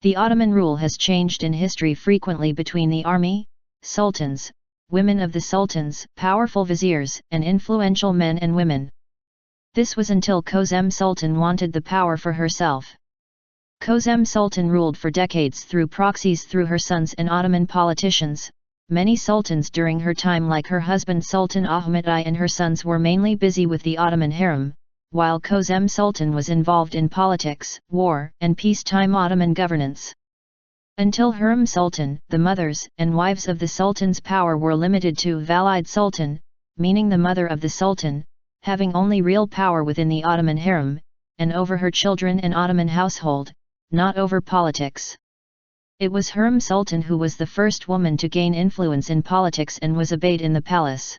The Ottoman rule has changed in history frequently between the army, sultans, women of the sultans, powerful viziers, and influential men and women. This was until Kosem Sultan wanted the power for herself. Kosem Sultan ruled for decades through proxies through her sons and Ottoman politicians. Many sultans during her time, like her husband Sultan Ahmet I and her sons, were mainly busy with the Ottoman harem, while Kosem Sultan was involved in politics, war, and peacetime Ottoman governance. Until Hurrem Sultan, the mothers and wives of the sultan's power were limited to Valide Sultan, meaning the mother of the sultan, having only real power within the Ottoman harem, and over her children and Ottoman household, not over politics. It was Hurrem Sultan who was the first woman to gain influence in politics and was obeyed in the palace.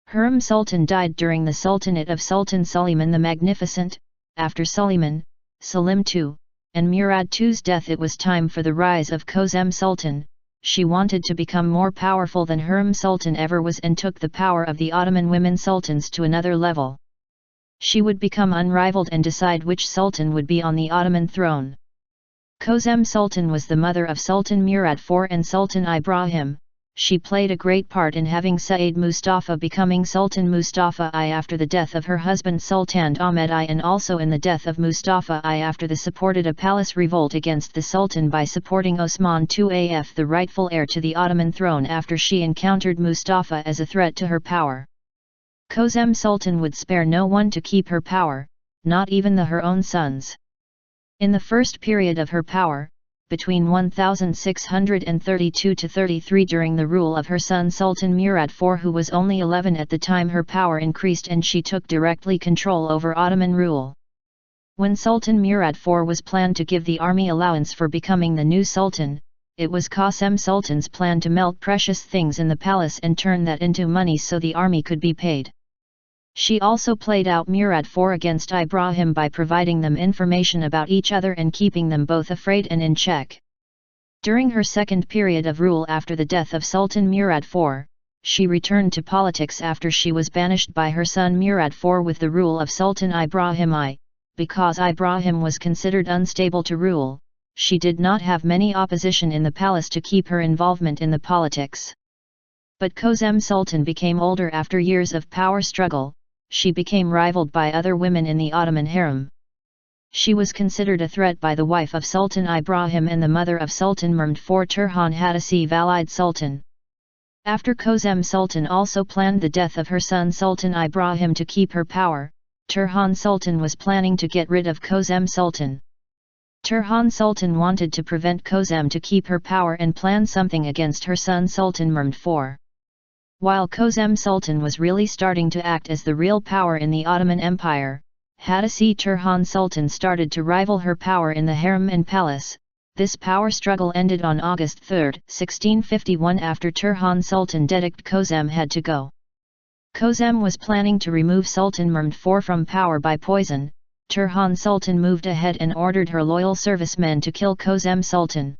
Hurrem Sultan died during the Sultanate of Sultan Suleyman the Magnificent. After Suleyman, Selim II, and Murad II's death, it was time for the rise of Kosem Sultan. She wanted to become more powerful than Hurrem Sultan ever was and took the power of the Ottoman women sultans to another level. She would become unrivaled and decide which sultan would be on the Ottoman throne. Kosem Sultan was the mother of Sultan Murad IV and Sultan Ibrahim. She played a great part in having Sayyid Mustafa becoming Sultan Mustafa I after the death of her husband Sultan Ahmet I, and also in the death of Mustafa I after the supported a palace revolt against the Sultan by supporting Osman II af, the rightful heir to the Ottoman throne, after she encountered Mustafa as a threat to her power. Kosem Sultan would spare no one to keep her power, not even her own sons. In the first period of her power, between 1632 to 33, during the rule of her son Sultan Murad IV, who was only 11 at the time, her power increased and she took directly control over Ottoman rule. When Sultan Murad IV was planned to give the army allowance for becoming the new sultan, it was Kosem Sultan's plan to melt precious things in the palace and turn that into money so the army could be paid. She also played out Murad IV against Ibrahim by providing them information about each other and keeping them both afraid and in check. During her second period of rule after the death of Sultan Murad IV, she returned to politics after she was banished by her son Murad IV with the rule of Sultan Ibrahim I. Because Ibrahim was considered unstable to rule, she did not have many opposition in the palace to keep her involvement in the politics. But Kosem Sultan became older after years of power struggle. She became rivaled by other women in the Ottoman harem. She was considered a threat by the wife of Sultan Ibrahim and the mother of Sultan Murad IV, Turhan Hadisi Valide Sultan. After Kosem Sultan also planned the death of her son Sultan Ibrahim to keep her power, Turhan Sultan was planning to get rid of Kosem Sultan. Turhan Sultan wanted to prevent Kosem to keep her power and plan something against her son Sultan Murad IV. While Kosem Sultan was really starting to act as the real power in the Ottoman Empire, Hadisi Turhan Sultan started to rival her power in the harem and palace. This power struggle ended on August 3, 1651, after Turhan Sultan dedict Kosem had to go. Kosem was planning to remove Sultan Murad IV from power by poison. Turhan Sultan moved ahead and ordered her loyal servicemen to kill Kosem Sultan.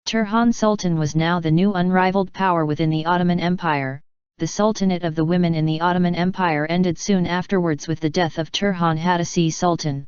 Turhan Sultan was now the new unrivaled power within the Ottoman Empire. The Sultanate of the women in the Ottoman Empire ended soon afterwards with the death of Turhan Hadisi Sultan.